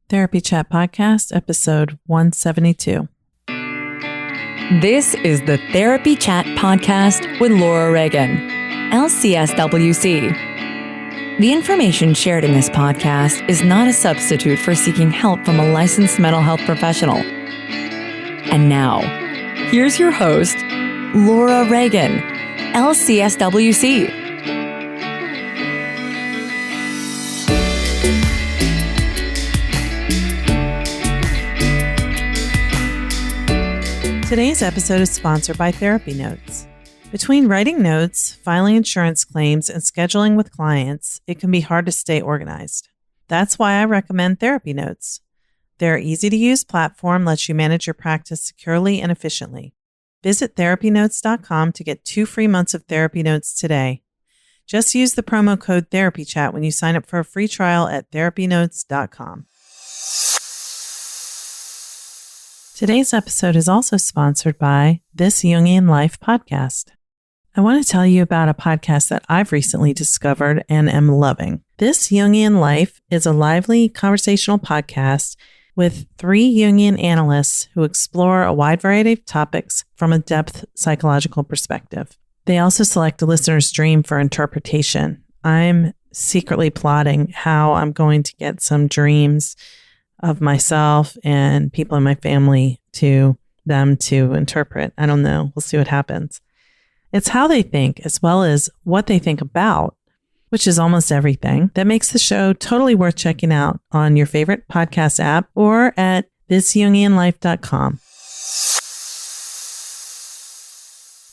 Therapy Chat Podcast, episode 172. This is the Therapy Chat Podcast with Laura Reagan, LCSW-C. The information shared in this podcast is not a substitute for seeking help from a licensed mental health professional. And now, here's your host, Laura Reagan, LCSW-C. Today's episode is sponsored by Therapy Notes. Between writing notes, filing insurance claims, and scheduling with clients, it can be hard to stay organized. That's why I recommend Therapy Notes. Their easy-to-use platform lets you manage your practice securely and efficiently. Visit therapynotes.com to get 2 free months of Therapy Notes today. Just use the promo code TherapyChat when you sign up for a free trial at therapynotes.com. Today's episode is also sponsored by This Jungian Life podcast. I want to tell you about a podcast that I've recently discovered and am loving. This Jungian Life is a lively conversational podcast with 3 Jungian analysts who explore a wide variety of topics from a depth psychological perspective. They also select a listener's dream for interpretation. I'm secretly plotting how I'm going to get some dreams of myself and people in my family to them to interpret. I don't know. We'll see what happens. It's how they think as well as what they think about, which is almost everything, that makes the show totally worth checking out on your favorite podcast app or at thisjungianlife.com.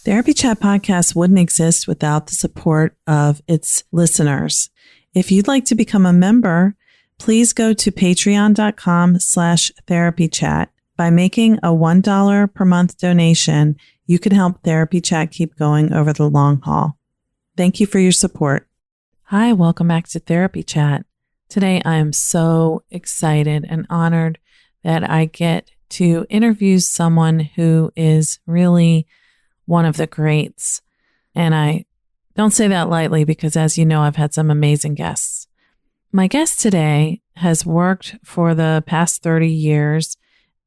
Therapy Chat Podcast wouldn't exist without the support of its listeners. If you'd like to become a member, please go to patreon.com/therapychat. By making a $1 per month donation, you can help Therapy Chat keep going over the long haul. Thank you for your support. Hi, welcome back to Therapy Chat. Today, I am so excited and honored that I get to interview someone who is really one of the greats. And I don't say that lightly because, as you know, I've had some amazing guests. My guest today has worked for the past 30 years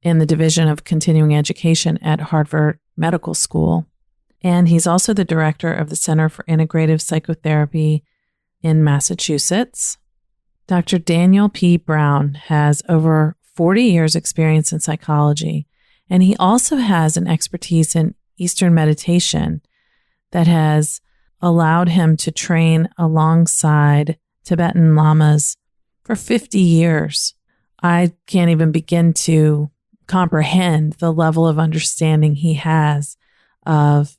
in the Division of Continuing Education at Harvard Medical School. And he's also the director of the Center for Integrative Psychotherapy in Massachusetts. Dr. Daniel P. Brown has over 40 years experience in psychology, and he also has an expertise in Eastern meditation that has allowed him to train alongside Tibetan lamas for 50 years. I can't even begin to comprehend the level of understanding he has of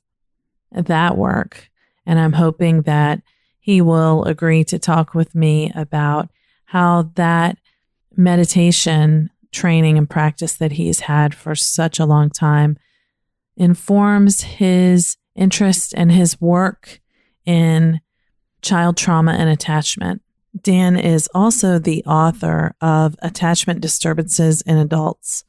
that work. And I'm hoping that he will agree to talk with me about how that meditation training and practice that he's had for such a long time informs his interest and his work in child trauma and attachment. Dan is also the author of Attachment Disturbances in Adults,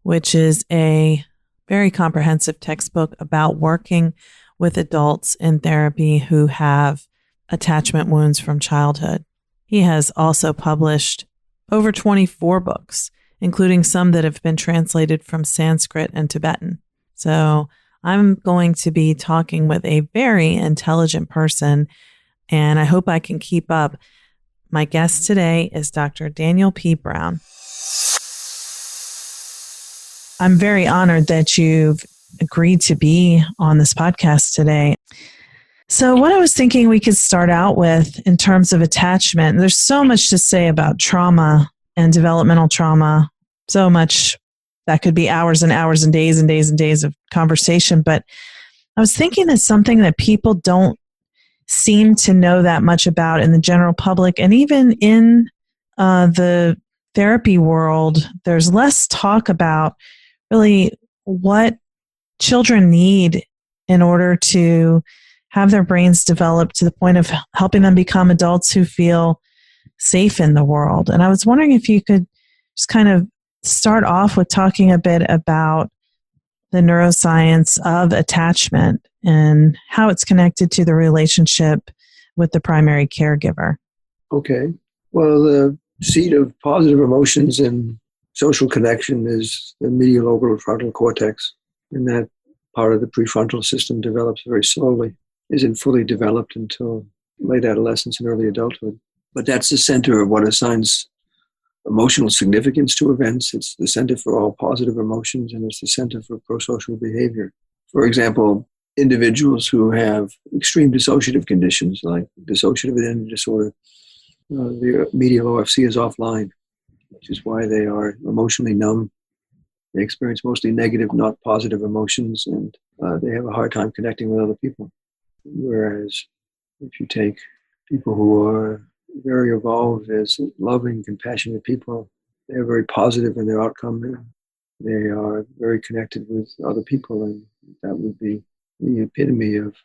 which is a very comprehensive textbook about working with adults in therapy who have attachment wounds from childhood. He has also published over 24 books, including some that have been translated from Sanskrit and Tibetan. So I'm going to be talking with a very intelligent person, and I hope I can keep up. My guest today is Dr. Daniel P. Brown. I'm very honored that you've agreed to be on this podcast today. So what I was thinking we could start out with in terms of attachment, there's so much to say about trauma and developmental trauma, so much that could be hours and hours and days and days and days of conversation. But I was thinking it's something that people don't seem to know that much about in the general public. And even in the therapy world, there's less talk about really what children need in order to have their brains develop to the point of helping them become adults who feel safe in the world. And I was wondering if you could just kind of start off with talking a bit about the neuroscience of attachment and how it's connected to the relationship with the primary caregiver. Okay. Well, the seat of positive emotions and social connection is the medial orbital frontal cortex. And that part of the prefrontal system develops very slowly, isn't fully developed until late adolescence and early adulthood. But that's the center of what assigns emotional significance to events. It's the center for all positive emotions, and it's the center for prosocial behavior. For example, individuals who have extreme dissociative conditions, like dissociative identity disorder, the medial OFC is offline, which is why they are emotionally numb. They experience mostly negative, not positive emotions, and they have a hard time connecting with other people. Whereas if you take people who are very evolved as loving, compassionate people, they're very positive in their outcome. They are very connected with other people, and that would be the epitome of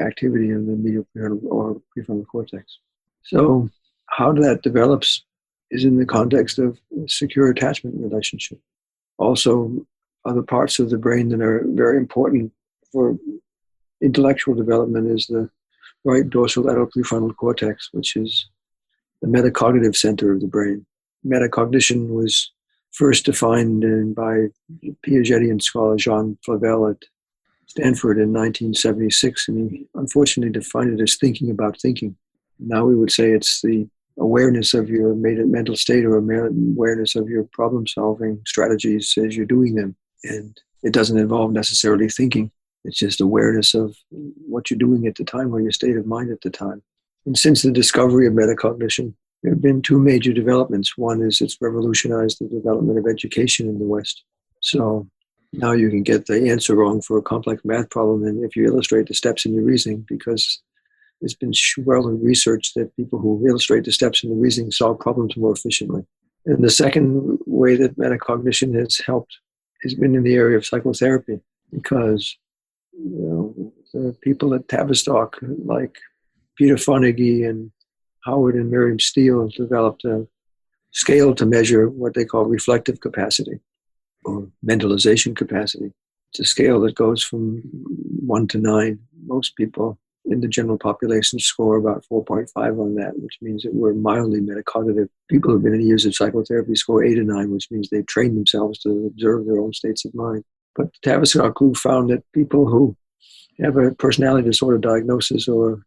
activity in the medial or prefrontal cortex. So how that develops is in the context of secure attachment relationship. Also, other parts of the brain that are very important for intellectual development is the right dorsolateral prefrontal cortex, which is the metacognitive center of the brain. Metacognition was first defined by Piagetian scholar Jean Flavel at Stanford in 1976, and he unfortunately defined it as thinking about thinking. Now we would say it's the awareness of your mental state or awareness of your problem-solving strategies as you're doing them. And it doesn't involve necessarily thinking. It's just awareness of what you're doing at the time or your state of mind at the time. And since the discovery of metacognition, there have been two major developments. One is it's revolutionized the development of education in the West. So now you can get the answer wrong for a complex math problem, and if you illustrate the steps in your reasoning, because it's been well researched that people who illustrate the steps in the reasoning solve problems more efficiently. And the second way that metacognition has helped has been in the area of psychotherapy, because the people at Tavistock, like Peter Fonagy and Howard and Miriam Steele, developed a scale to measure what they call reflective capacity or mentalization capacity. It's a scale that goes from 1 to 9. Most people in the general population score about 4.5 on that, which means that we're mildly metacognitive. People who have been in years of psychotherapy score 8 or 9, which means they've trained themselves to observe their own states of mind. But the Tavistock group found that people who have a personality disorder diagnosis or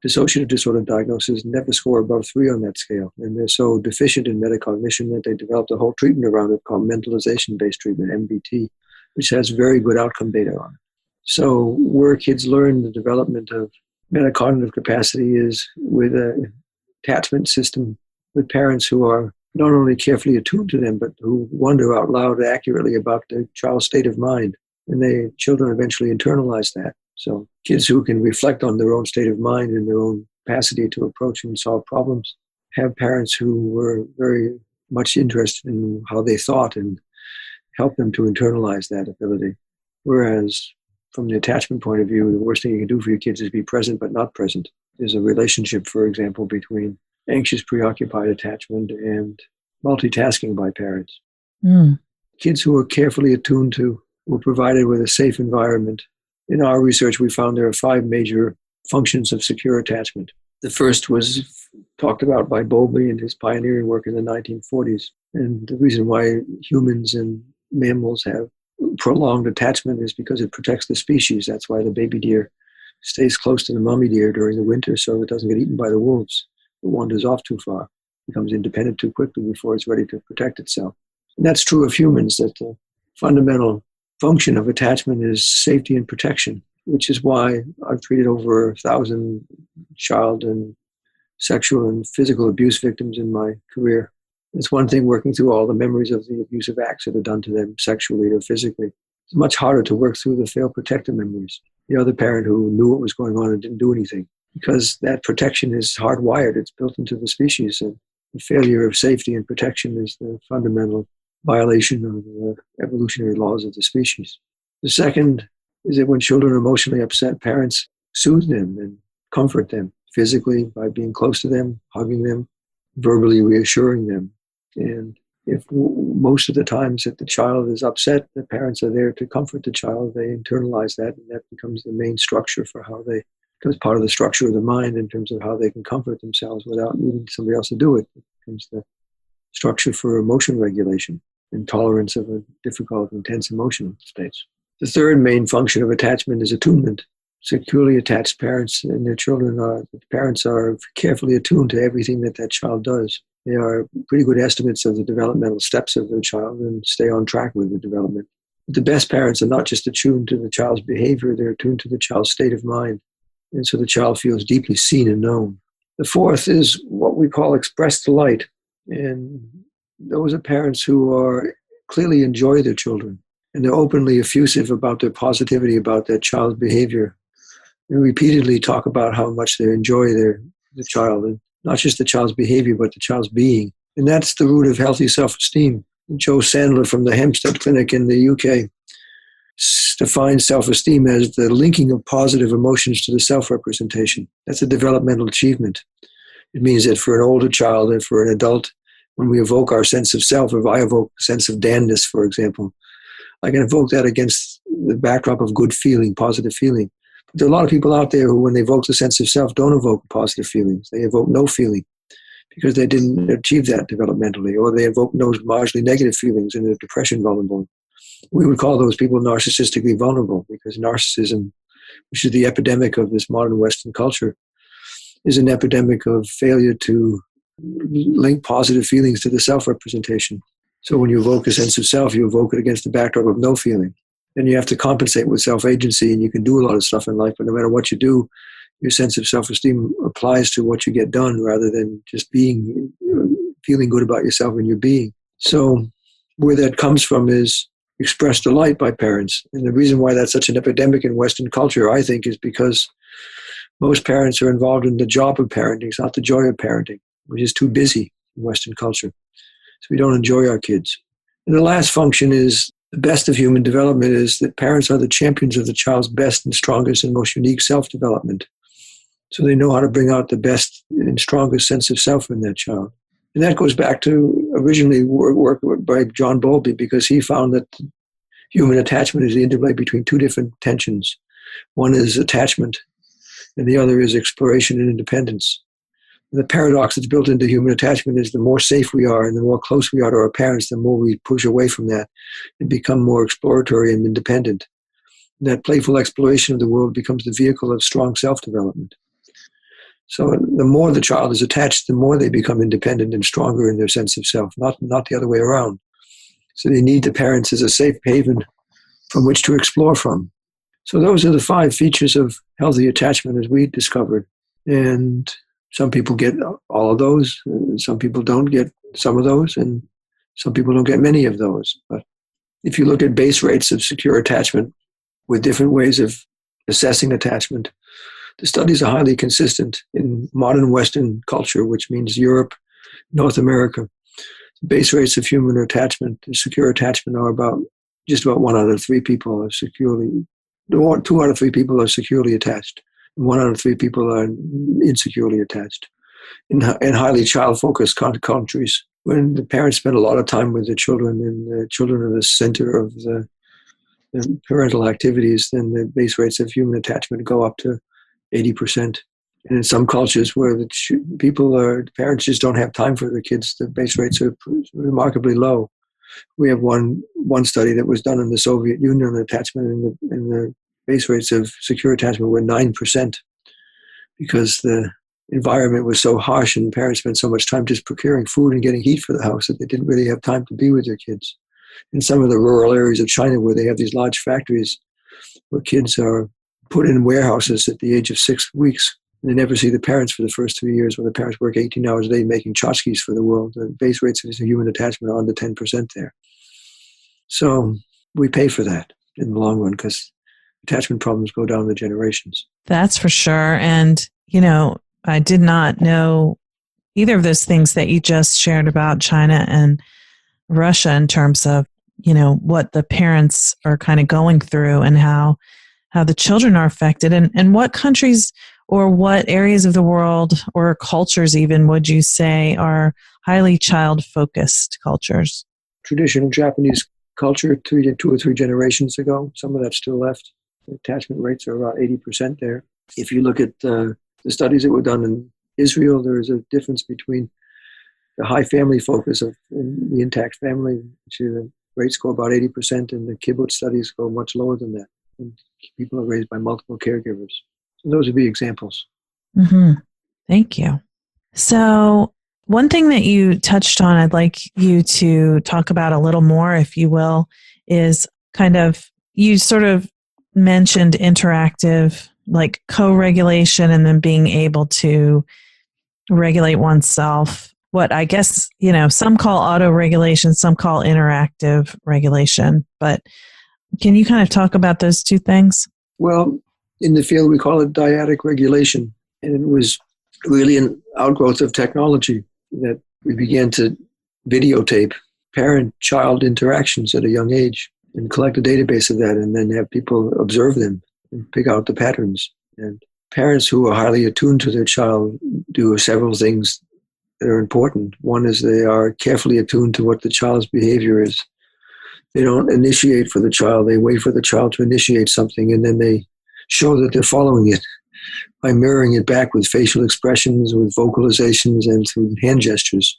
dissociative disorder diagnosis never score above 3 on that scale. And they're so deficient in metacognition that they developed a whole treatment around it called mentalization-based treatment, MBT, which has very good outcome data on it. So where kids learn the development of metacognitive capacity is with an attachment system with parents who are not only carefully attuned to them, but who wonder out loud accurately about the child's state of mind. And children eventually internalize that. So kids who can reflect on their own state of mind and their own capacity to approach and solve problems have parents who were very much interested in how they thought and help them to internalize that ability. Whereas from the attachment point of view, the worst thing you can do for your kids is be present but not present. There's a relationship, for example, between anxious, preoccupied attachment and multitasking by parents. Kids who are carefully attuned to were provided with a safe environment. In our research, we found there are 5 major functions of secure attachment. The first was talked about by Bowlby in his pioneering work in the 1940s. And the reason why humans and mammals have prolonged attachment is because it protects the species. That's why the baby deer stays close to the mommy deer during the winter so it doesn't get eaten by the wolves. It wanders off too far, becomes independent too quickly before it's ready to protect itself. And that's true of humans, that the fundamental function of attachment is safety and protection, which is why I've treated over 1,000 child and sexual and physical abuse victims in my career. It's one thing working through all the memories of the abusive acts that are done to them sexually or physically. It's much harder to work through the failed protector memories. The other parent who knew what was going on and didn't do anything, because that protection is hardwired. It's built into the species, and the failure of safety and protection is the fundamental violation of the evolutionary laws of the species. The second is that when children are emotionally upset, parents soothe them and comfort them physically by being close to them, hugging them, verbally reassuring them. And if most of the times that the child is upset, the parents are there to comfort the child, they internalize that, and that becomes the main structure for how they, becomes part of the structure of the mind in terms of how they can comfort themselves without needing somebody else to do it. It becomes the structure for emotion regulation and tolerance of a difficult, intense emotional states. The third main function of attachment is attunement. Securely attached parents and their children the parents are carefully attuned to everything that child does. They are pretty good estimates of the developmental steps of their child and stay on track with the development. But the best parents are not just attuned to the child's behavior, they're attuned to the child's state of mind. And so the child feels deeply seen and known. The fourth is what we call expressed delight. And those are parents who clearly enjoy their children. And they're openly effusive about their positivity about their child's behavior. They repeatedly talk about how much they enjoy the child, and not just the child's behavior, but the child's being. And that's the root of healthy self-esteem. Joe Sandler from the Hampstead Clinic in the UK defines self-esteem as the linking of positive emotions to the self-representation. That's a developmental achievement. It means that for an older child and for an adult, when we evoke our sense of self, if I evoke a sense of damnness, for example, I can evoke that against the backdrop of good feeling, positive feeling. But there are a lot of people out there who, when they evoke the sense of self, don't evoke positive feelings. They evoke no feeling because they didn't achieve that developmentally, or they evoke no marginally negative feelings and they're depression vulnerable. We would call those people narcissistically vulnerable because narcissism, which is the epidemic of this modern Western culture, is an epidemic of failure to link positive feelings to the self-representation. So when you evoke a sense of self, you evoke it against the backdrop of no feeling. Then you have to compensate with self-agency, and you can do a lot of stuff in life, but no matter what you do, your sense of self-esteem applies to what you get done rather than just feeling good about yourself and your being. So where that comes from is expressed delight by parents. And the reason why that's such an epidemic in Western culture, I think, is because most parents are involved in the job of parenting. It's not the joy of parenting. We're just too busy in Western culture. So we don't enjoy our kids. And the last function is the best of human development is that parents are the champions of the child's best and strongest and most unique self-development. So they know how to bring out the best and strongest sense of self in that child. And that goes back to originally work by John Bowlby, because he found that human attachment is the interplay between two different tensions. One is attachment, and the other is exploration and independence. And the paradox that's built into human attachment is the more safe we are and the more close we are to our parents, the more we push away from that and become more exploratory and independent. And that playful exploration of the world becomes the vehicle of strong self-development. So the more the child is attached, the more they become independent and stronger in their sense of self, not the other way around. So they need the parents as a safe haven from which to explore from. So those are the 5 features of healthy attachment as we discovered. And some people get all of those, and some people don't get some of those, and some people don't get many of those. But if you look at base rates of secure attachment with different ways of assessing attachment, the studies are highly consistent in modern Western culture, which means Europe, North America. Base rates of human attachment, secure attachment, are just about 1 out of 3 people are securely, 2 out of 3 people are securely attached. 1 out of 3 people are insecurely attached. In highly child-focused countries, when the parents spend a lot of time with the children and the children are the center of the parental activities, then the base rates of human attachment go up to 80%. And in some cultures where the parents just don't have time for their kids, the base rates are remarkably low. We have one study that was done in the Soviet Union on attachment, and the base rates of secure attachment were 9% because the environment was so harsh and parents spent so much time just procuring food and getting heat for the house that they didn't really have time to be with their kids. In some of the rural areas of China where they have these large factories where kids are put in warehouses at the age of 6 weeks, and they never see the parents for the first 3 years, when the parents work 18 hours a day making tchotchkes for the world. The base rates of human attachment are under 10% there. So we pay for that in the long run because attachment problems go down the generations. That's for sure. And, I did not know either of those things that you just shared about China and Russia in terms of, what the parents are kind of going through and how the children are affected, and what countries or what areas of the world or cultures even would you say are highly child-focused cultures? Traditional Japanese culture 2 or 3 generations ago, some of that's still left. The attachment rates are about 80% there. If you look at the studies that were done in Israel, there is a difference between the high family focus of the intact family, which is the rates go about 80%, and the kibbutz studies go much lower than that. And people are raised by multiple caregivers. So those would be examples. Mm-hmm. Thank you. So one thing that you touched on, I'd like you to talk about a little more, if you will, is kind of, you sort of mentioned interactive, like co-regulation, and then being able to regulate oneself. What I guess, some call auto-regulation, some call interactive regulation. But can you kind of talk about those two things? Well, in the field, we call it dyadic regulation. And it was really an outgrowth of technology that we began to videotape parent-child interactions at a young age and collect a database of that, and then have people observe them and pick out the patterns. And parents who are highly attuned to their child do several things that are important. One is they are carefully attuned to what the child's behavior is. They don't initiate for the child. They wait for the child to initiate something, and then they show that they're following it by mirroring it back with facial expressions, with vocalizations, and through hand gestures.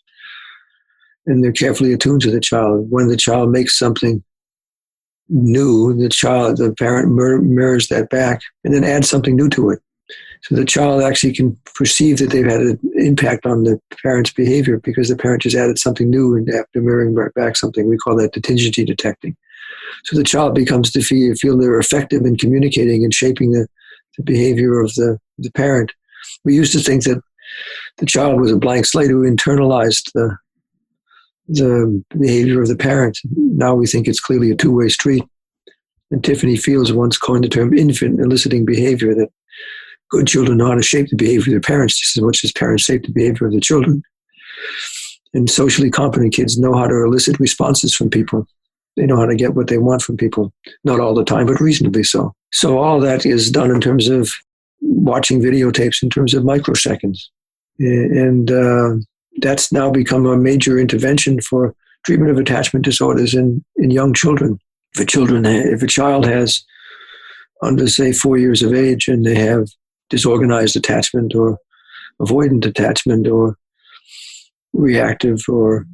And they're carefully attuned to the child. When the child makes something new, the parent mirrors that back and then adds something new to it. So the child actually can perceive that they've had an impact on the parent's behavior because the parent just added something new, and after mirroring back something, we call that detingity detecting. So the child becomes to feel they're effective in communicating and shaping the behavior of the parent. We used to think that the child was a blank slate who internalized the behavior of the parent. Now we think it's clearly a two-way street. And Tiffany Fields once coined the term infant eliciting behavior, that good children know how to shape the behavior of their parents just as much as parents shape the behavior of the children. And socially competent kids know how to elicit responses from people. They know how to get what they want from people. Not all the time, but reasonably so. So all that is done in terms of watching videotapes in terms of microseconds. And that's now become a major intervention for treatment of attachment disorders in young children. If a child has under, say, 4 years of age, and they have disorganized attachment or avoidant attachment or reactive, or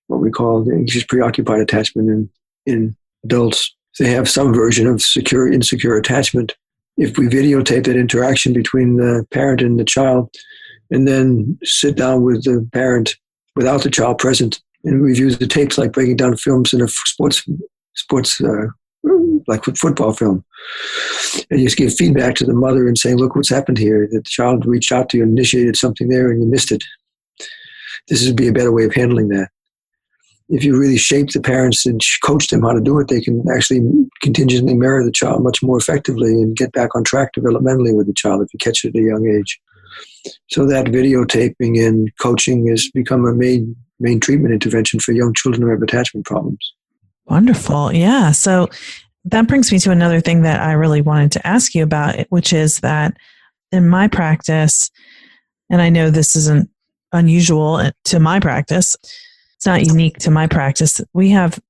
what we call the anxious preoccupied attachment in adults, they have some version of insecure attachment. If we videotape that interaction between the parent and the child, and then sit down with the parent without the child present and review the tapes, like breaking down films in a sports like football film, and you just give feedback to the mother and saying, look what's happened here, that the child reached out to you and initiated something there and you missed it. This would be a better way of handling that. If you really shape the parents and coach them how to do it, they can actually contingently mirror the child much more effectively and get back on track developmentally with the child if you catch it at a young age. So that videotaping and coaching has become a main treatment intervention for young children who have attachment problems. Wonderful. Yeah. So that brings me to another thing that I really wanted to ask you about, which is that in my practice, and I know this isn't unusual to my practice, it's not unique to my practice. We have,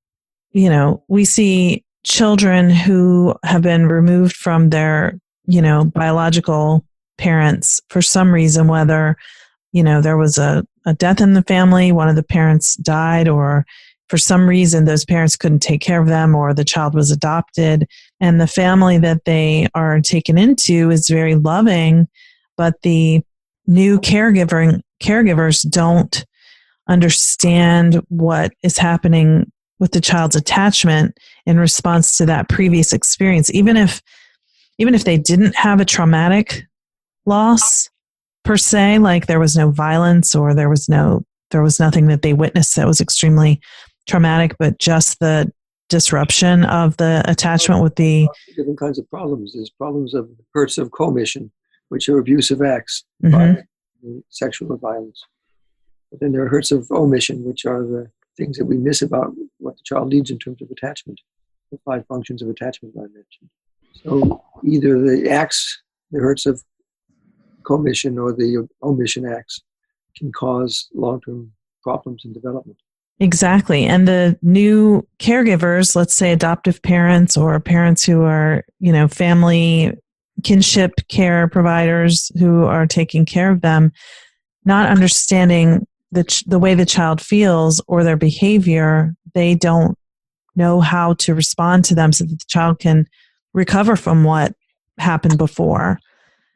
we see children who have been removed from their, biological parents for some reason, whether, there was a death in the family, one of the parents died, or for some reason those parents couldn't take care of them, or the child was adopted, and the family that they are taken into is very loving, but the new caregivers don't understand what is happening with the child's attachment in response to that previous experience, even if they didn't have a traumatic loss per se, like there was no violence or there was nothing that they witnessed that was extremely traumatic, but just the disruption of the attachment with the different kinds of problems. There's problems of hurts of commission, which are abusive acts, sexual violence. But then there are hurts of omission, which are the things that we miss about what the child needs in terms of attachment, the 5 functions of attachment I mentioned. So either the acts, the hurts of commission, or the omission acts can cause long-term problems in development. Exactly. And the new caregivers, let's say adoptive parents or parents who are, family kinship care providers who are taking care of them, not understanding, the way the child feels or their behavior, they don't know how to respond to them so that the child can recover from what happened before.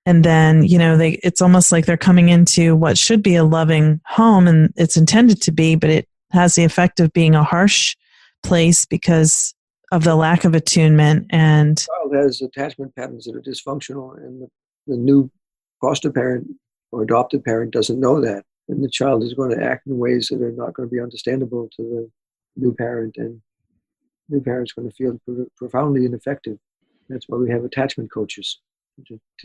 And then, it's almost like they're coming into what should be a loving home, and it's intended to be, but it has the effect of being a harsh place because of the lack of attunement. And the child has attachment patterns that are dysfunctional, and the new foster parent or adoptive parent doesn't know that. And the child is going to act in ways that are not going to be understandable to the new parent, and the new parent's going to feel profoundly ineffective. That's why we have attachment coaches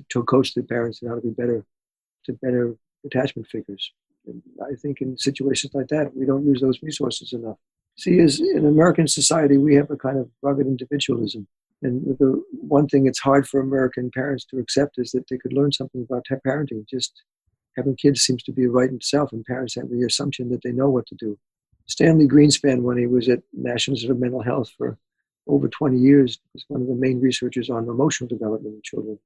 to coach the parents on how to be better attachment figures. And I think in situations like that, we don't use those resources enough. See, as in American society, we have a kind of rugged individualism. And the one thing it's hard for American parents to accept is that they could learn something about parenting. Just having kids seems to be a right in itself, and parents have the assumption that they know what to do. Stanley Greenspan, when he was at National Institute of Mental Health for over 20 years, was one of the main researchers on emotional development in children.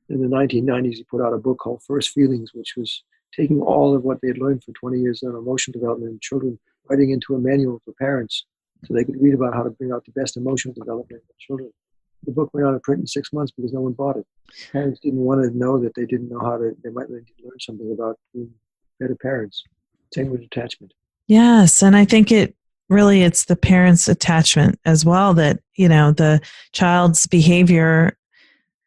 In the 1990s, he put out a book called First Feelings, which was taking all of what they had learned for 20 years on emotional development in children, writing into a manual for parents so they could read about how to bring out the best emotional development in children. The book went out of print in 6 months because no one bought it. Parents didn't want to know that they didn't know they might need to learn something about being better parents. Same with attachment. Yes, and I think it's the parent's attachment as well that, the child's behavior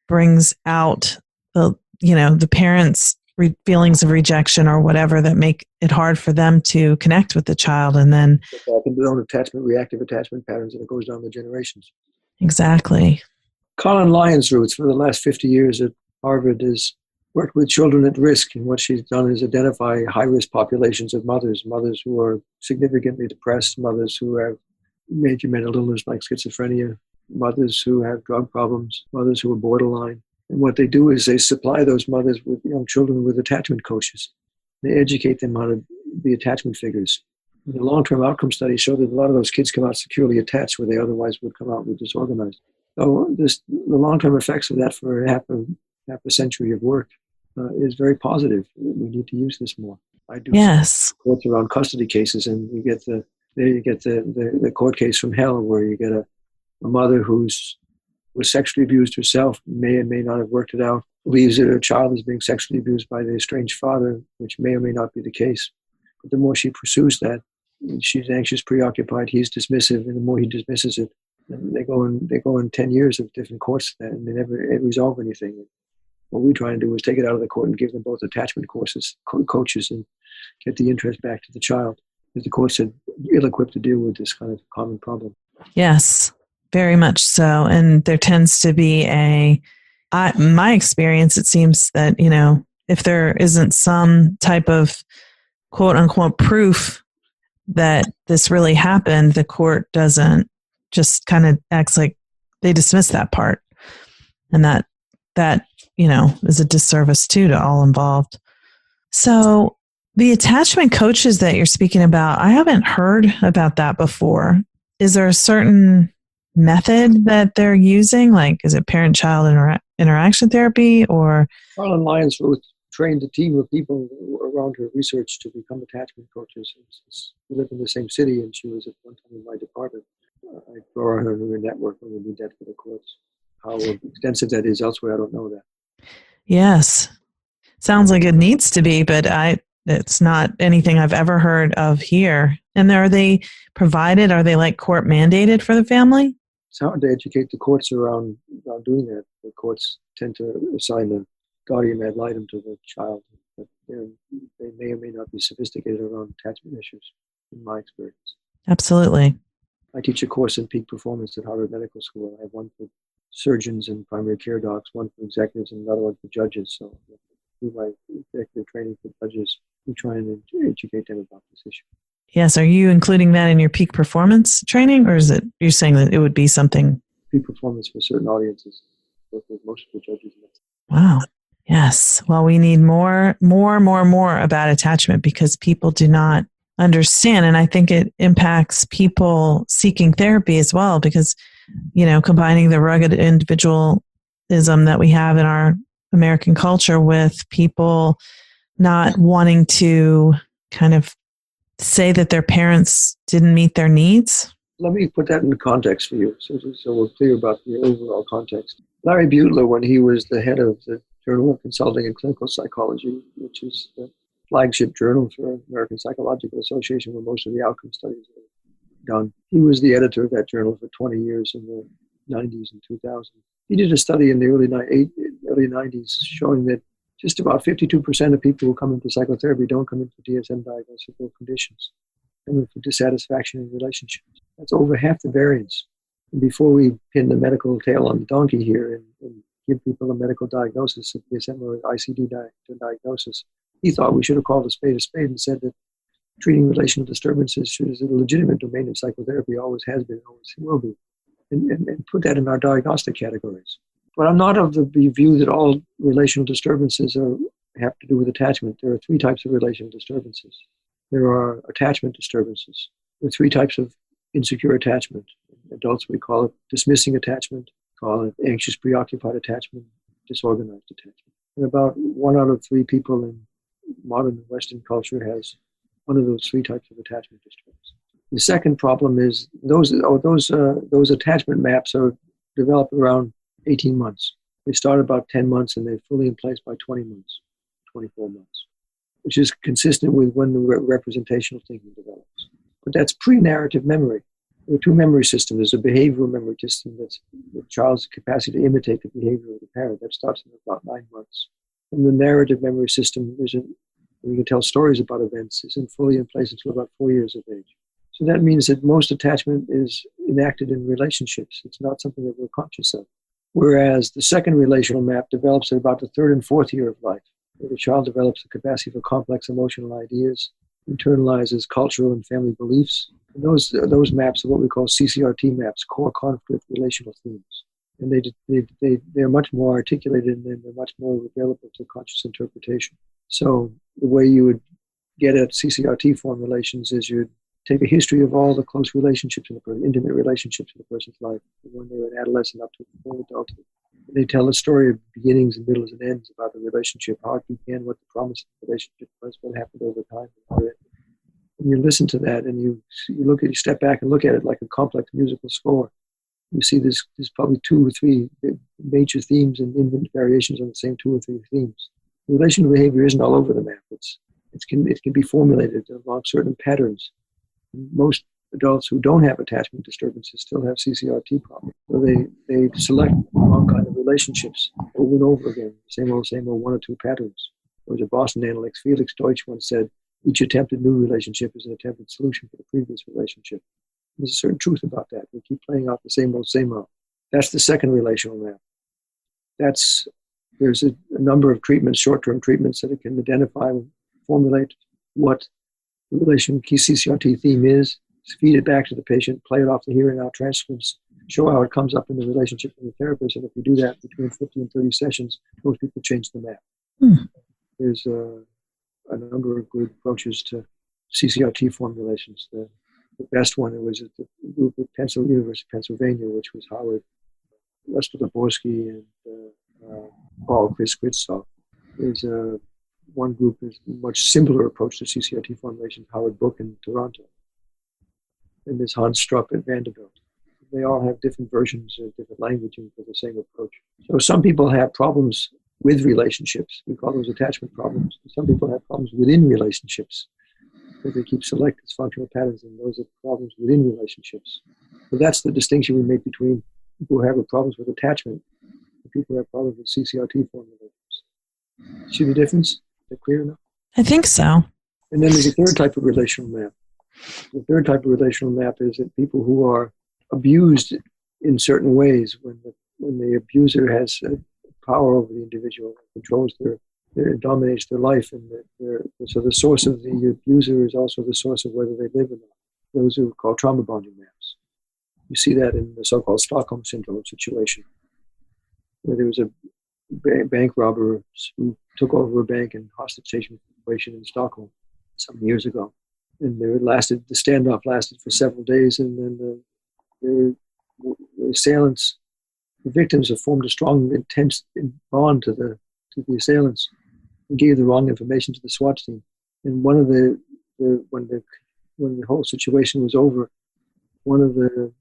brings out the parents' feelings of rejection or whatever that make it hard for them to connect with the child, and then their own reactive attachment patterns, and it goes down the generations. Exactly. Colin Lyons Roots, for the last 50 years at Harvard, has worked with children at risk, and what she's done is identify high-risk populations of mothers who are significantly depressed, mothers who have major mental illness like schizophrenia, mothers who have drug problems, mothers who are borderline. And what they do is they supply those mothers with young children with attachment coaches. They educate them how to be attachment figures. And the long-term outcome studies show that a lot of those kids come out securely attached where they otherwise would come out with disorganized. So the long-term effects of that for half a century of work is very positive. We need to use this more. I do courts around custody cases, and you get the court case from hell where you get a mother was sexually abused herself, may or may not have worked it out, believes that her child is being sexually abused by the estranged father, which may or may not be the case. But the more she pursues that, she's anxious, preoccupied, he's dismissive, and the more he dismisses it, and they go in 10 years of different courts, and they never resolve anything. What we try and do is take it out of the court and give them both attachment coaches, and get the interest back to the child, because the courts are ill-equipped to deal with this kind of common problem. Yes, very much so. And there tends to be my experience, it seems that, if there isn't some type of quote unquote proof that this really happened, the court doesn't, just kind of acts like they dismiss that part. And that is a disservice too to all involved. So the attachment coaches that you're speaking about, I haven't heard about that before. Is there a certain method that they're using? Like, is it parent-child interaction therapy or? Colin Lyons trained a team of people around her research to become attachment coaches. We live in the same city, and she was at one time in my department. I draw her in her network when we need that for the courts. How extensive that is elsewhere, I don't know that. Yes. Sounds like it needs to be, but it's not anything I've ever heard of here. And are they provided? Are they like court mandated for the family? It's hard to educate the courts around doing that. The courts tend to assign a guardian ad litem to the child, but they may or may not be sophisticated around attachment issues, in my experience. Absolutely. I teach a course in peak performance at Harvard Medical School. I have one for surgeons and primary care docs, one for executives, and another one for judges. So through my executive training for judges, we try and educate them about this issue. Yes. Are you including that in your peak performance training, or is it you're saying that it would be something? Peak performance for certain audiences, with most of the judges. Wow. Yes. Well, we need more about attachment because people do not understand. And I think it impacts people seeking therapy as well because, combining the rugged individualism that we have in our American culture with people not wanting to kind of say that their parents didn't meet their needs? Let me put that in context for you so we're clear about the overall context. Larry Butler, when he was the head of the Journal of Consulting and Clinical Psychology, which is the flagship journal for American Psychological Association where most of the outcome studies are done, he was the editor of that journal for 20 years in the 90s and 2000s. He did a study in the early 90s showing that just about 52% of people who come into psychotherapy don't come in for DSM diagnosable conditions, come in for dissatisfaction in relationships. That's over half the variance. And before we pin the medical tail on the donkey here and give people a medical diagnosis, a DSM or ICD diagnosis, he thought we should have called a spade and said that treating relational disturbances is a legitimate domain of psychotherapy, always has been, always will be, and put that in our diagnostic categories. But I'm not of the view that all relational disturbances have to do with attachment. There are three types of relational disturbances. There are attachment disturbances. There are three types of insecure attachment. Adults, we call it dismissing attachment, call it anxious, preoccupied attachment, disorganized attachment. And about 1 out of 3 people in modern Western culture has one of those three types of attachment disturbances. The second problem is those attachment maps are developed around 18 months. They start about 10 months and they're fully in place by 20 months, 24 months, which is consistent with when the representational thinking develops. But that's pre-narrative memory. There are two memory systems. There's a behavioral memory system that's the child's capacity to imitate the behavior of the parent. That starts in about 9 months. And the narrative memory system, we can tell stories about events, isn't fully in place until about 4 years of age. So that means that most attachment is enacted in relationships. It's not something that we're conscious of. Whereas the second relational map develops at about the 3rd and 4th year of life, where the child develops the capacity for complex emotional ideas, internalizes cultural and family beliefs. And those maps are what we call CCRT maps, core conflict relational themes. And they're much more articulated and they're much more available to conscious interpretation. So the way you would get at CCRT formulations is you'd take a history of all the close relationships in the person, intimate relationships in a person's life, when they were an adolescent up to full adulthood. And they tell a story of beginnings and middles and ends about the relationship, how it began, what the promise of the relationship was, what happened over time. And you listen to that and you step back and look at it like a complex musical score. You see there's probably 2 or 3 major themes and infant variations on the same 2 or 3 themes. Relational behavior isn't all over the map. It can be formulated along certain patterns. Most adults who don't have attachment disturbances still have CCRT problems. So they select the wrong kind of relationships over and over again, same old 1 or 2 patterns. There was a Boston analyst, Felix Deutsch, once said, each attempted new relationship is an attempted solution for the previous relationship. There's a certain truth about that. We keep playing out the same old. That's the second relational map. There's a number of treatments, short-term treatments, that it can identify and formulate what the relation key CCRT theme is, feed it back to the patient, play it off the hearing out transcripts, show how it comes up in the relationship with the therapist. And if you do that between 50 and 30 sessions, most people change the map. There's a number of good approaches to CCRT formulations. The best one was at the group at University of Pennsylvania, which was Howard, Lester Laborsky, and Paul Kritzoff. There's one group is a much simpler approach to CCRT formulation, Howard Book in Toronto. And there's Hans Strupp at Vanderbilt. They all have different versions of different languaging for the same approach. So some people have problems with relationships. We call those attachment problems. Some people have problems within relationships, because they keep selecting functional patterns, and those are problems within relationships. So that's the distinction we make between people who have problems with attachment and people who have problems with CCRT formulations. See the difference? Is that clear enough? I think so. And then there's a third type of relational map. The third type of relational map is that people who are abused in certain ways, when the abuser has power over the individual, controls dominates their life, and so the source of the abuser is also the source of whether they live or not. Those are called trauma bonding maps. You see that in the so-called Stockholm Syndrome situation, where there was a bank robber who took over a bank in hostage situation in Stockholm some years ago. And the standoff lasted for several days, and then the assailants, the victims, have formed a strong, intense bond to the assailants, and gave the wrong information to the SWAT team. And one of the when the whole situation was over, one of the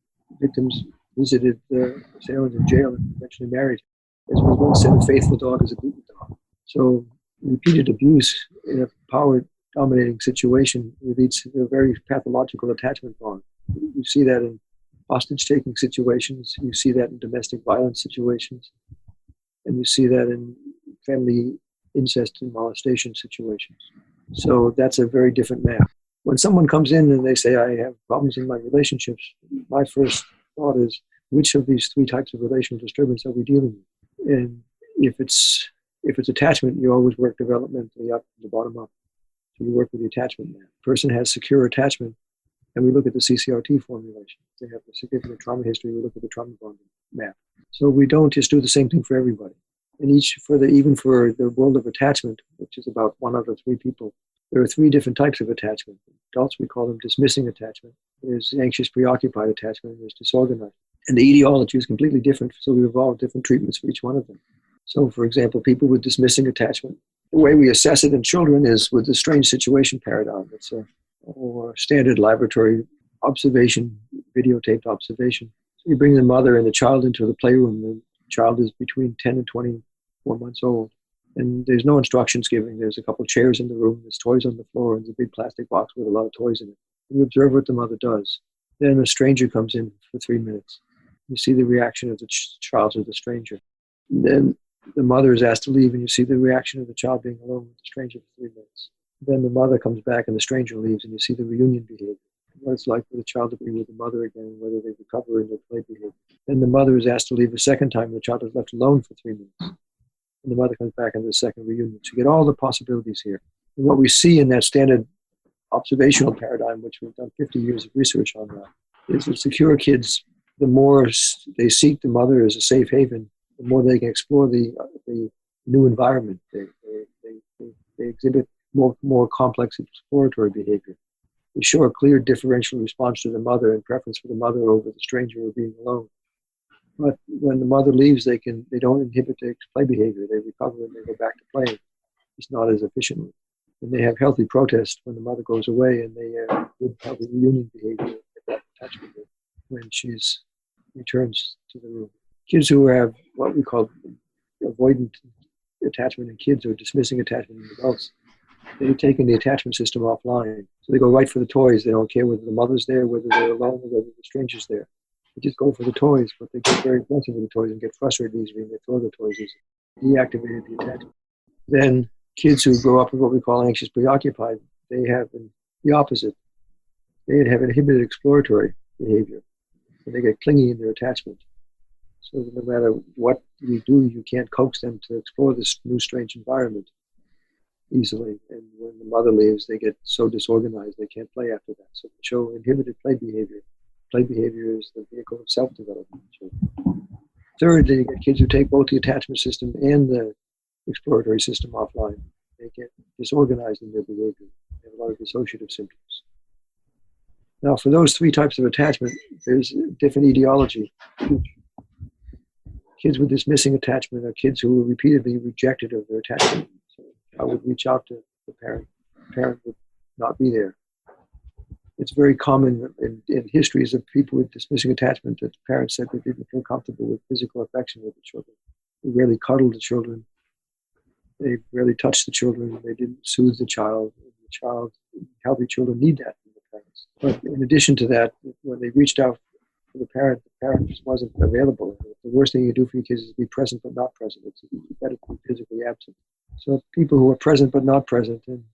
victims visited the assailant in jail and eventually married him. As we once said, a faithful dog is a beaten dog. So repeated abuse in a power-dominating situation leads to a very pathological attachment bond. You see that in hostage-taking situations. You see that in domestic violence situations. And you see that in family incest and molestation situations. So that's a very different map. When someone comes in and they say, I have problems in my relationships, my first thought is, which of these three types of relational disturbance are we dealing with? And if it's attachment, you always work developmentally up from the bottom up. So you work with the attachment map. Person has secure attachment, and we look at the CCRT formulation. If they have a significant trauma history, we look at the trauma bonding map. So we don't just do the same thing for everybody. And even for the world of attachment, which is about 1 out of 3 people, there are 3 different types of attachment. Adults, we call them dismissing attachment. There's anxious, preoccupied attachment, and there's disorganized. And the etiology is completely different, so we evolved different treatments for each one of them. So, for example, people with dismissing attachment, the way we assess it in children is with the strange situation paradigm. It's a standard laboratory observation, videotaped observation. So you bring the mother and the child into the playroom. The child is between 10 and 24 months old. And there's no instructions given. There's a couple of chairs in the room. There's toys on the floor. And there's a big plastic box with a lot of toys in it. And you observe what the mother does. Then a stranger comes in for 3 minutes. You see the reaction of the child to the stranger. And then the mother is asked to leave, and you see the reaction of the child being alone with the stranger for 3 minutes. Then the mother comes back, and the stranger leaves, and you see the reunion behavior. What it's like for the child to be with the mother again, whether they recover in their play behavior. Then the mother is asked to leave a second time, and the child is left alone for 3 minutes. And the mother comes back into the second reunion. So you get all the possibilities here. And what we see in that standard observational paradigm, which we've done 50 years of research on now, is that secure kids, the more they seek the mother as a safe haven, the more they can explore the new environment. They exhibit more complex exploratory behavior. They show a clear differential response to the mother and preference for the mother over the stranger or being alone. But when the mother leaves, they don't inhibit their play behavior. They recover and they go back to playing. It's not as efficiently. And they have healthy protest when the mother goes away, and they have good healthy reunion behavior at that attachment when she returns to the room. Kids who have what we call avoidant attachment in kids or dismissing attachment in adults, they're taking the attachment system offline. So they go right for the toys. They don't care whether the mother's there, whether they're alone, or whether the stranger's there. They just go for the toys, but they get very aggressive with the toys and get frustrated easily, and they throw the toys easily. Deactivated the attachment. Then kids who grow up with what we call anxious preoccupied, they have the opposite. They have inhibited exploratory behavior, and they get clingy in their attachment. So that no matter what you do, you can't coax them to explore this new strange environment easily. And when the mother leaves, they get so disorganized they can't play after that. So they show inhibited play behavior. Play behavior is the vehicle of self-development. Third, you get kids who take both the attachment system and the exploratory system offline. They get disorganized in their behavior. They have a lot of dissociative symptoms. Now, for those 3 types of attachment, there's a different etiology. Kids with dismissing attachment are kids who were repeatedly rejected of their attachment. So I would reach out to the parent. The parent would not be there. It's very common in histories of people with dismissing attachment that parents said they didn't feel comfortable with physical affection with the children. They rarely cuddled the children. They rarely touched the children. They didn't soothe the child. Healthy children need that from the parents. But in addition to that, when they reached out for the parent just wasn't available. The worst thing you do for your kids is be present but not present. It's better to be physically absent. So people who are present but not present and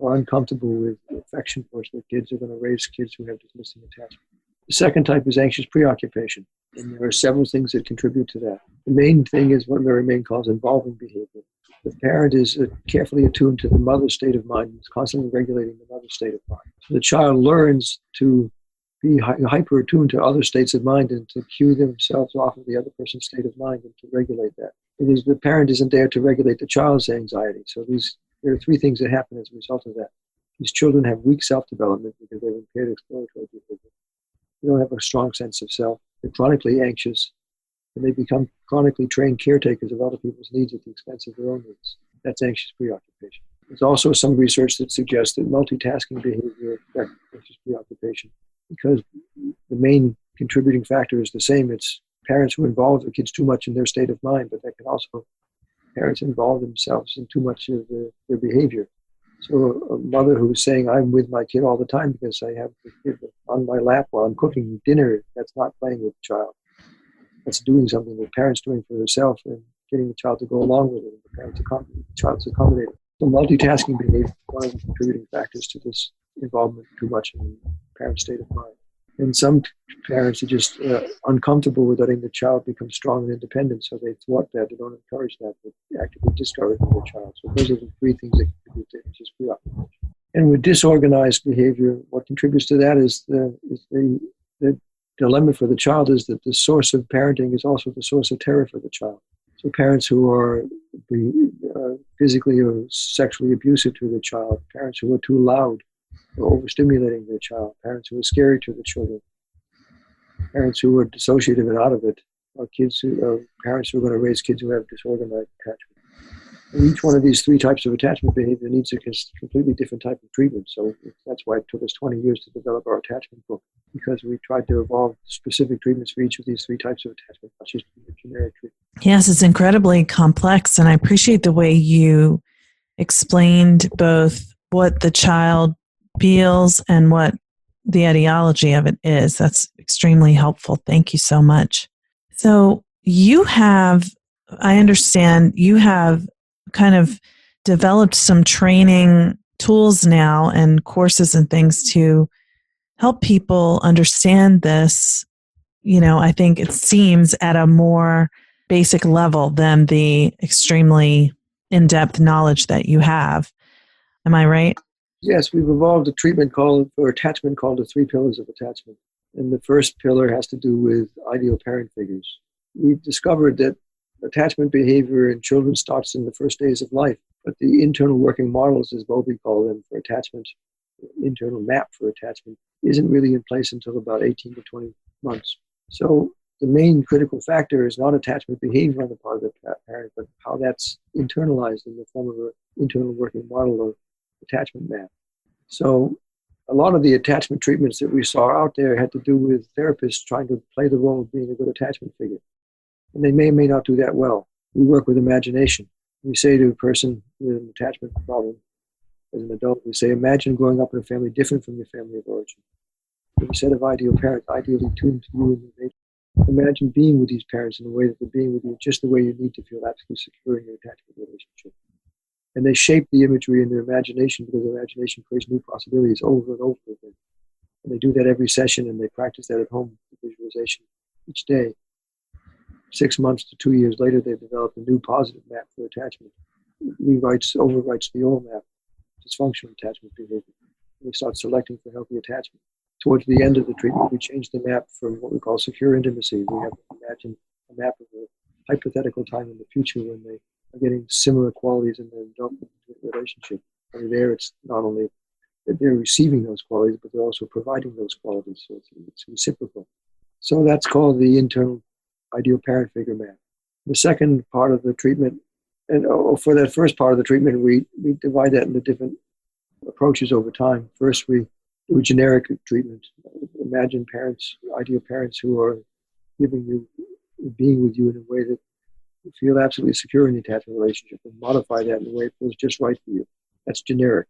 are uncomfortable with affection towards their kids are going to raise kids who have dismissing attachment. The second type is anxious preoccupation, and there are several things that contribute to that. The main thing is what Laura Reagan calls involving behavior. The parent is carefully attuned to the mother's state of mind and is constantly regulating the mother's state of mind. So the child learns to be hyper attuned to other states of mind and to cue themselves off of the other person's state of mind and to regulate that. Because the parent isn't there to regulate the child's anxiety. So there are 3 things that happen as a result of that. These children have weak self-development because they've impaired exploratory behavior. They don't have a strong sense of self. They're chronically anxious, and they become chronically trained caretakers of other people's needs at the expense of their own needs. That's anxious preoccupation. There's also some research that suggests that multitasking behavior affects preoccupation because the main contributing factor is the same. It's parents who involve the kids too much in their state of mind, but that can also parents involve themselves in too much of their behavior. So a mother who's saying, I'm with my kid all the time because I have the kid on my lap while I'm cooking dinner, that's not playing with the child. That's doing something the parent's doing for herself and getting the child to go along with it, and the child's accommodating. So multitasking behavior is one of the contributing factors to this involvement too much in the parent's state of mind. And some parents are just uncomfortable with letting the child become strong and independent, so they thwart that, they don't encourage that, but actively discourage their child. So those are the three things that contribute to anxious preoccupation. And with disorganized behavior, what contributes to that is the dilemma for the child is that the source of parenting is also the source of terror for the child. So parents who are physically or sexually abusive to their child, parents who are too loud or overstimulating their child, parents who are scary to the children, parents who are dissociative and out of it, or parents who are going to raise kids who have disorganized attachment. And each one of these three types of attachment behavior needs a completely different type of treatment. So that's why it took us 20 years to develop our attachment book, because we tried to evolve specific treatments for each of these three types of attachment, not just generic treatment. Yes, it's incredibly complex, and I appreciate the way you explained both what the child feels and what the etiology of it is. That's extremely helpful. Thank you so much. So I understand you have kind of developed some training tools now and courses and things to help people understand this. I think it seems at a more basic level than the extremely in-depth knowledge that you have. Am I right? Yes, we've evolved a treatment for attachment called the 3 pillars of attachment. And the first pillar has to do with ideal parent figures. We've discovered that attachment behavior in children starts in the first days of life, but the internal working models, as Bowlby called them, for attachment, internal map for attachment, isn't really in place until about 18 to 20 months. So the main critical factor is not attachment behavior on the part of the parent, but how that's internalized in the form of an internal working model or attachment map. So a lot of the attachment treatments that we saw out there had to do with therapists trying to play the role of being a good attachment figure. And they may or may not do that well. We work with imagination. We say to a person with an attachment problem, as an adult, we say, imagine growing up in a family different from your family of origin, with a set of ideal parents, ideally tuned to you and your nature. Imagine being with these parents in a way that they're being with you just the way you need to feel absolutely secure in your attachment relationship. And they shape the imagery in their imagination because imagination creates new possibilities over and over again. And they do that every session, and they practice that at home, the visualization each day. 6 months to 2 years later, they've developed a new positive map for attachment. Overwrites the old map, dysfunctional attachment behavior. They start selecting for healthy attachment. Towards the end of the treatment, we change the map from what we call secure intimacy. We have to imagine a map of a hypothetical time in the future when they are getting similar qualities in their adult relationship. And there, it's not only that they're receiving those qualities, but they're also providing those qualities. So it's reciprocal. So that's called the internal ideal parent figure map. The second part of the treatment, and for that first part of the treatment, we divide that into different approaches over time. First, we do a generic treatment. Imagine parents, ideal parents who are being with you in a way that you feel absolutely secure in the attachment relationship, and modify that in a way that feels just right for you. That's generic.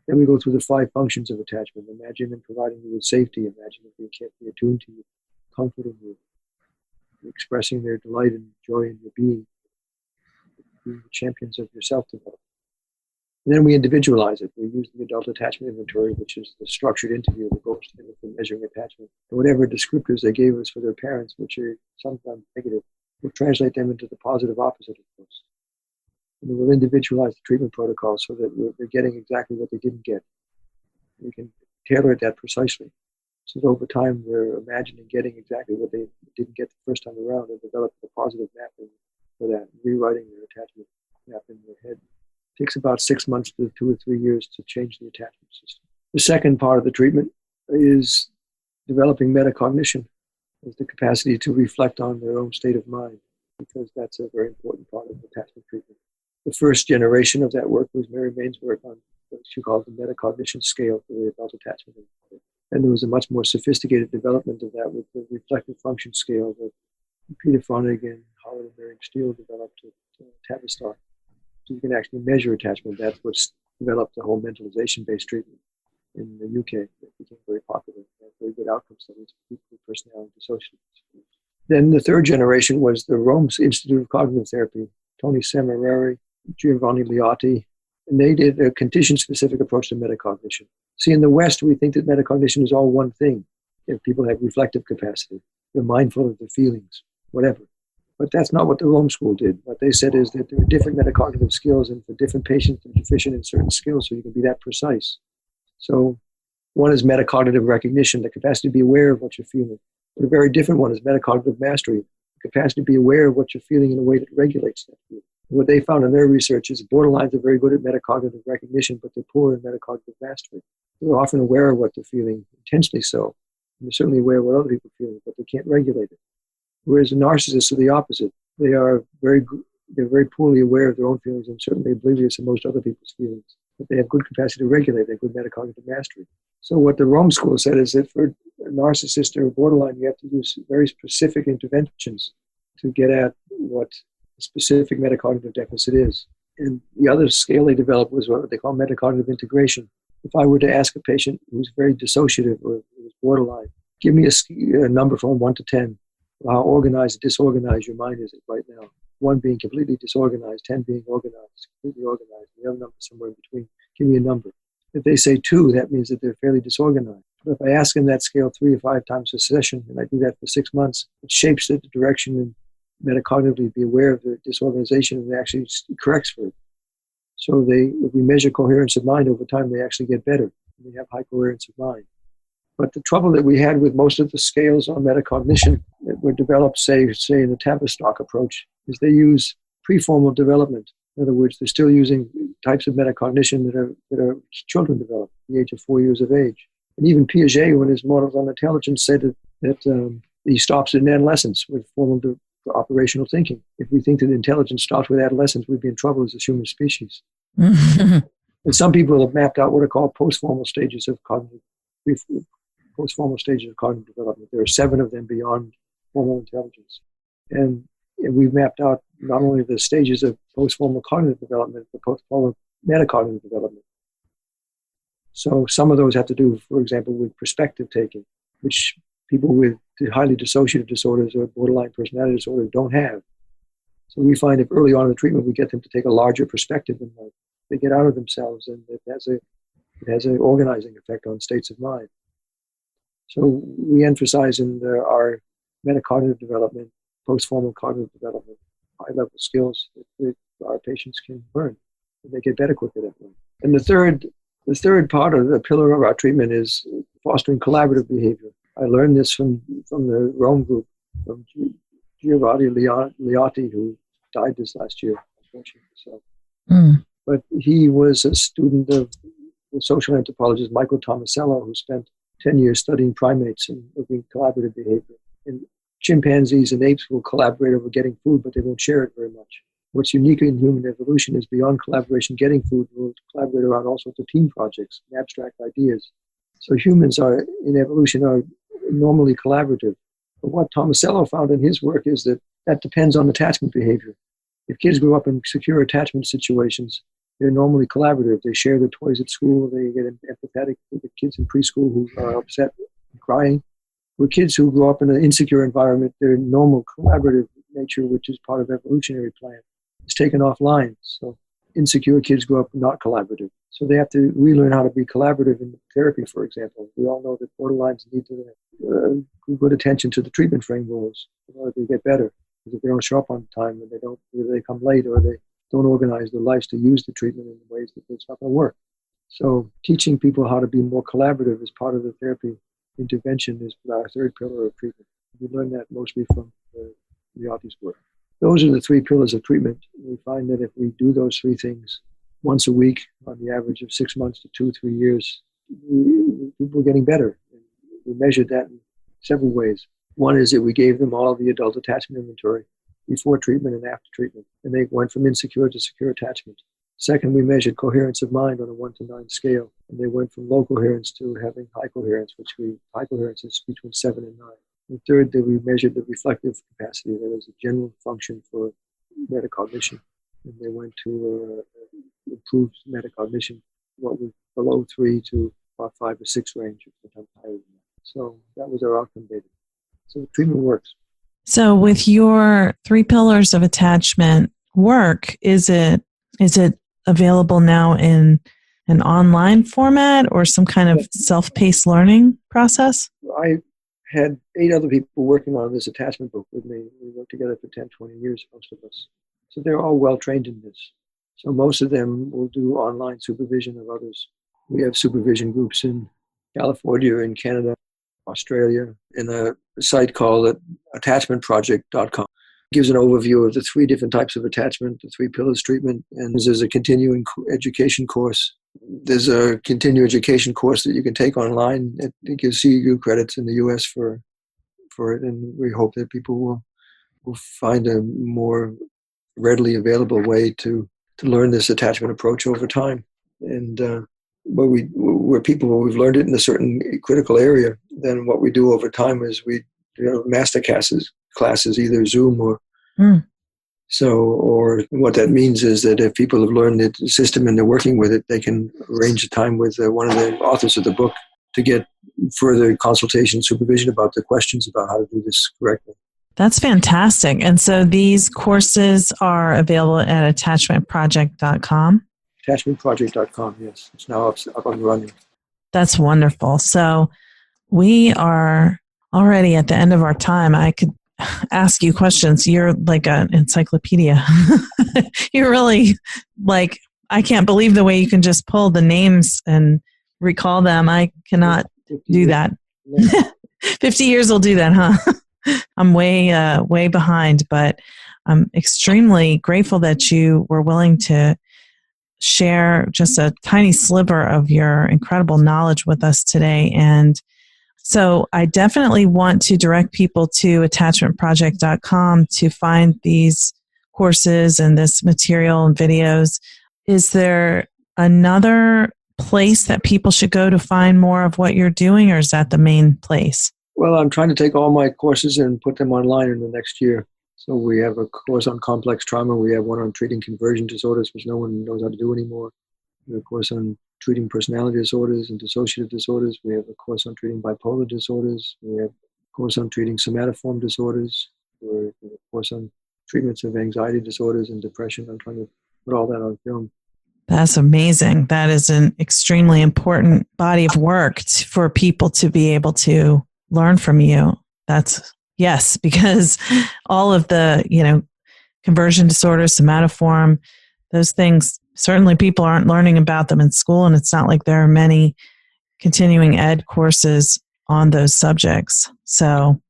Then we go through the 5 functions of attachment. Imagine them providing you with safety. Imagine them being carefully attuned to you, comforting you, expressing their delight and joy in your being the champions of your self-development. And then we individualize it. We use the adult attachment inventory, which is the structured interview that goes for measuring attachment. And whatever descriptors they gave us for their parents, which are sometimes negative, we'll translate them into the positive opposite of those. And we'll individualize the treatment protocol so that they're getting exactly what they didn't get. We can tailor it that precisely. So that over time, we're imagining getting exactly what they didn't get the first time around and developing a positive mapping for that, rewriting their attachment map in their head. It takes about 6 months to 2 or 3 years to change the attachment system. The second part of the treatment is developing metacognition, is the capacity to reflect on their own state of mind, because that's a very important part of attachment treatment. The first generation of that work was Mary Main's work on what she called the metacognition scale for the adult attachment. And there was a much more sophisticated development of that with the reflective function scale that Peter Fromm and Howard and Mary Steele developed at Tavistock. So you can actually measure attachment. That's what's developed the whole mentalization-based treatment in the UK. It became very popular. It had very good outcome studies for people with personality dissociative. Then the third generation was the Rome Institute of Cognitive Therapy, Tony Semerari, Giovanni Liotti, and they did a condition-specific approach to metacognition. See, in the West, we think that metacognition is all one thing. If people have reflective capacity, they're mindful of their feelings, whatever. But that's not what the Rome School did. What they said is that there are different metacognitive skills, and for different patients, they're deficient in certain skills, so you can be that precise. So one is metacognitive recognition, the capacity to be aware of what you're feeling. But a very different one is metacognitive mastery, the capacity to be aware of what you're feeling in a way that regulates that feeling. What they found in their research is borderlines are very good at metacognitive recognition, but they're poor in metacognitive mastery. They're often aware of what they're feeling, intensely so. And they're certainly aware of what other people are feeling, but they can't regulate it. Whereas the narcissists are the opposite. They're very poorly aware of their own feelings and certainly oblivious of most other people's feelings. But they have good capacity to regulate, they have good metacognitive mastery. So what the Rome School said is that for a narcissist or a borderline, you have to use very specific interventions to get at what specific metacognitive deficit is. And the other scale they developed was what they call metacognitive integration. If I were to ask a patient who's very dissociative or who's borderline, give me a number from 1 to 10, how organized or disorganized your mind is right now. 1 being completely disorganized, 10 being organized, completely organized, and the other number somewhere in between. Give me a number. If they say 2, that means that they're fairly disorganized. But if I ask them that scale 3 or 5 times a session, and I do that for 6 months, it shapes the direction and metacognitively be aware of their disorganization, and it actually corrects for it. So if we measure coherence of mind over time, they actually get better. They have high coherence of mind. But the trouble that we had with most of the scales on metacognition that were developed, say in the Tavistock approach, is they use preformal development. In other words, they're still using types of metacognition that are children develop at the age of 4 years of age. And even Piaget, when his models on intelligence, said that he stops in adolescence with formal operational thinking. If we think that intelligence stops with adolescence, we'd be in trouble as a human species. And some people have mapped out what are called post-formal stages of cognitive development. There are 7 of them beyond formal intelligence. And we've mapped out not only the stages of post-formal cognitive development, but post-formal metacognitive development. So some of those have to do, for example, with perspective taking, which people with highly dissociative disorders or borderline personality disorders don't have. So we find if early on in the treatment we get them to take a larger perspective in life, they get out of themselves, and it has an organizing effect on states of mind. So we emphasize in our metacognitive development, post-formal cognitive development, high-level skills that our patients can learn, and they get better quicker that way. And the third part of the pillar of our treatment is fostering collaborative behavior. I learned this from the Rome group, from Giovanni Liotti, who died this last year, unfortunately. So, But he was a student of the social anthropologist Michael Tomasello, who spent 10 years studying primates and looking at collaborative behavior. And chimpanzees and apes will collaborate over getting food, but they won't share it very much. What's unique in human evolution is beyond collaboration getting food, we'll collaborate around all sorts of team projects and abstract ideas. So humans in evolution are normally collaborative. But what Tomasello found in his work is that depends on attachment behavior. If kids grow up in secure attachment situations, they're normally collaborative. They share their toys at school. They get empathetic with the kids in preschool who are upset and crying. For kids who grow up in an insecure environment, their normal collaborative nature, which is part of evolutionary plan, is taken offline. So insecure kids grow up not collaborative. So they have to relearn how to be collaborative in therapy, for example. We all know that borderlines need to give good attention to the treatment frame rules in order to get better. Because if they don't show up on time, and they come late, or they don't organize their lives to use the treatment in ways that it's not going to work. So teaching people how to be more collaborative as part of the therapy intervention is our third pillar of treatment. We learn that mostly from Liotti's work. Those are the 3 pillars of treatment. We find that if we do those 3 things once a week on the average of 6 months to 2-3 years, people are getting better. And we measured that in several ways. One is that we gave them all the adult attachment inventory. before treatment and after treatment. And they went from insecure to secure attachment. Second, we measured coherence of mind on a 1 to 9 scale. And they went from low coherence to having high coherence, high coherence is between 7 and 9. And third, that we measured the reflective capacity, that is a general function for metacognition. And they went to improved metacognition, what was below 3 to about 5 or 6 range, sometimes higher than that. So that was our outcome data. So the treatment works. So with your 3 pillars of attachment work, is it available now in an online format or some kind of self-paced learning process? I had 8 other people working on this attachment book with me. We worked together for 10, 20 years, most of us. So they're all well trained in this. So most of them will do online supervision of others. We have supervision groups in California, in Canada, Australia, in a site called attachmentproject.com. It gives an overview of the 3 different types of attachment, the 3 pillars treatment, and there's a continuing education course. There's a continuing education course that you can take online. It gives CEU credits in the U.S. for it, and we hope that people will find a more readily available way to learn this attachment approach over time. And where we've learned it in a certain critical area, then what we do over time is we master classes, either Zoom or or what that means is that if people have learned the system and they're working with it, they can arrange a time with one of the authors of the book to get further consultation, supervision about the questions about how to do this correctly. That's fantastic. And so these courses are available at attachmentproject.com? Attachmentproject.com, yes. It's now up and running. That's wonderful. So we are already at the end of our time. I could ask you questions. You're like an encyclopedia. You're really like, I can't believe the way you can just pull the names and recall them. I cannot do that. 50 years will do that, huh? I'm way behind, but I'm extremely grateful that you were willing to share just a tiny sliver of your incredible knowledge with us today. And so I definitely want to direct people to attachmentproject.com to find these courses and this material and videos. Is there another place that people should go to find more of what you're doing, or is that the main place? Well, I'm trying to take all my courses and put them online in the next year. So we have a course on complex trauma. We have one on treating conversion disorders, which no one knows how to do anymore. We have a course on treating personality disorders and dissociative disorders. We have a course on treating bipolar disorders. We have a course on treating somatoform disorders. We have a course on treatments of anxiety disorders and depression. I'm trying to put all that on film. That's amazing. That is an extremely important body of work for people to be able to learn from you. Yes, because all of the, conversion disorders, somatoform, those things, certainly people aren't learning about them in school, and it's not like there are many continuing ed courses on those subjects. So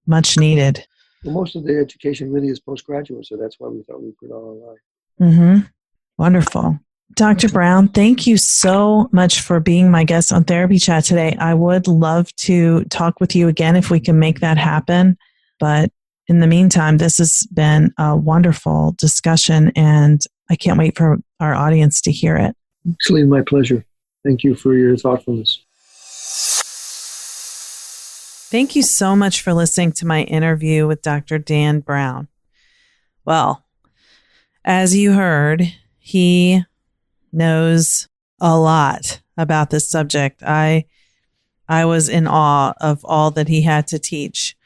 much needed. Well, most of the education really is postgraduate, so that's why we thought we'd put it all online. Mm-hmm. Wonderful. Dr. Brown, thank you so much for being my guest on Therapy Chat today. I would love to talk with you again if we can make that happen. But in the meantime, this has been a wonderful discussion, and I can't wait for our audience to hear it. It's my pleasure. Thank you for your thoughtfulness. Thank you so much for listening to my interview with Dr. Dan Brown. Well, as you heard, he knows a lot about this subject. I was in awe of all that he had to teach.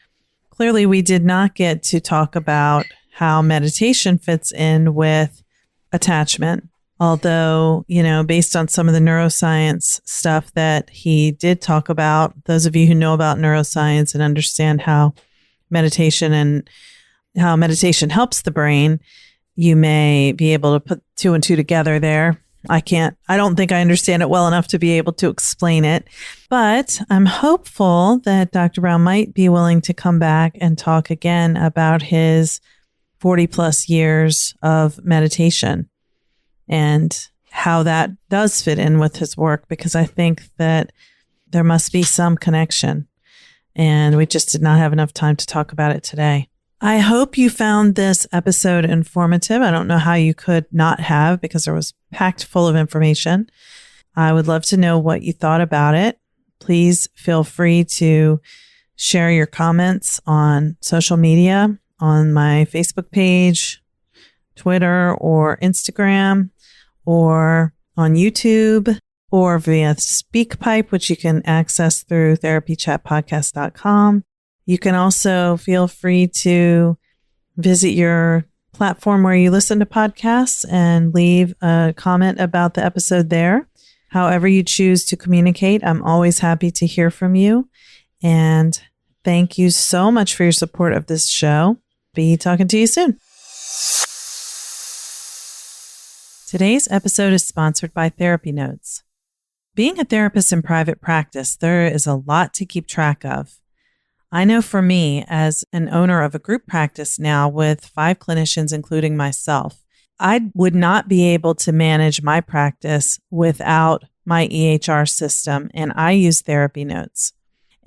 Clearly, we did not get to talk about how meditation fits in with attachment, although, based on some of the neuroscience stuff that he did talk about, those of you who know about neuroscience and understand how meditation helps the brain, you may be able to put 2 and 2 together there. I don't think I understand it well enough to be able to explain it, but I'm hopeful that Dr. Brown might be willing to come back and talk again about his 40 plus years of meditation and how that does fit in with his work, because I think that there must be some connection, and we just did not have enough time to talk about it today. I hope you found this episode informative. I don't know how you could not have, because it was packed full of information. I would love to know what you thought about it. Please feel free to share your comments on social media, on my Facebook page, Twitter, or Instagram, or on YouTube, or via SpeakPipe, which you can access through therapychatpodcast.com. You can also feel free to visit your platform where you listen to podcasts and leave a comment about the episode there. However you choose to communicate, I'm always happy to hear from you. And thank you so much for your support of this show. Be talking to you soon. Today's episode is sponsored by Therapy Notes. Being a therapist in private practice, there is a lot to keep track of. I know for me, as an owner of a group practice now with 5 clinicians, including myself, I would not be able to manage my practice without my EHR system, and I use Therapy Notes.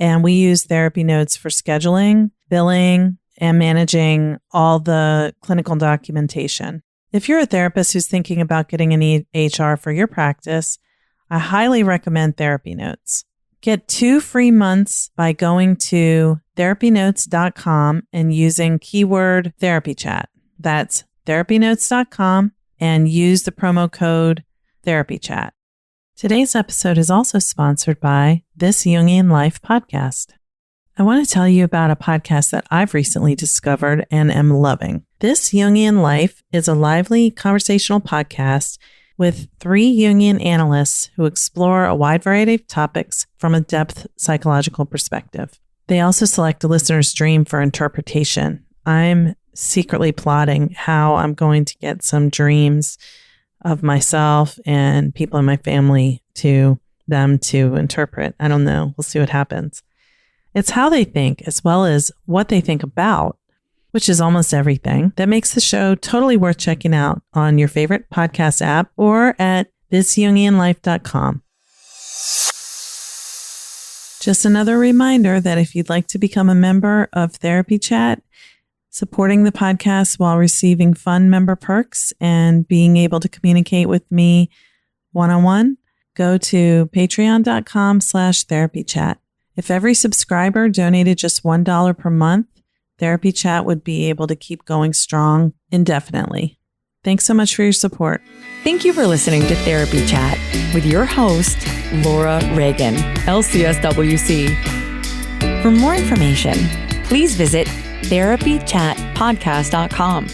And we use Therapy Notes for scheduling, billing, and managing all the clinical documentation. If you're a therapist who's thinking about getting an EHR for your practice, I highly recommend Therapy Notes. Get 2 free months by going to therapynotes.com and using keyword therapy chat. That's therapynotes.com and use the promo code therapy chat. Today's episode is also sponsored by This Jungian Life podcast. I want to tell you about a podcast that I've recently discovered and am loving. This Jungian Life is a lively conversational podcast with 3 Jungian analysts who explore a wide variety of topics from a depth psychological perspective. They also select a listener's dream for interpretation. I'm secretly plotting how I'm going to get some dreams of myself and people in my family to them to interpret. I don't know. We'll see what happens. It's how they think as well as what they think about, which is almost everything, that makes the show totally worth checking out on your favorite podcast app or at thisjungianlife.com. Just another reminder that if you'd like to become a member of Therapy Chat, supporting the podcast while receiving fun member perks and being able to communicate with me one-on-one, go to patreon.com/therapychat. If every subscriber donated just $1 per month, Therapy Chat would be able to keep going strong indefinitely. Thanks so much for your support. Thank you for listening to Therapy Chat with your host, Laura Reagan, LCSW-C. For more information, please visit therapychatpodcast.com.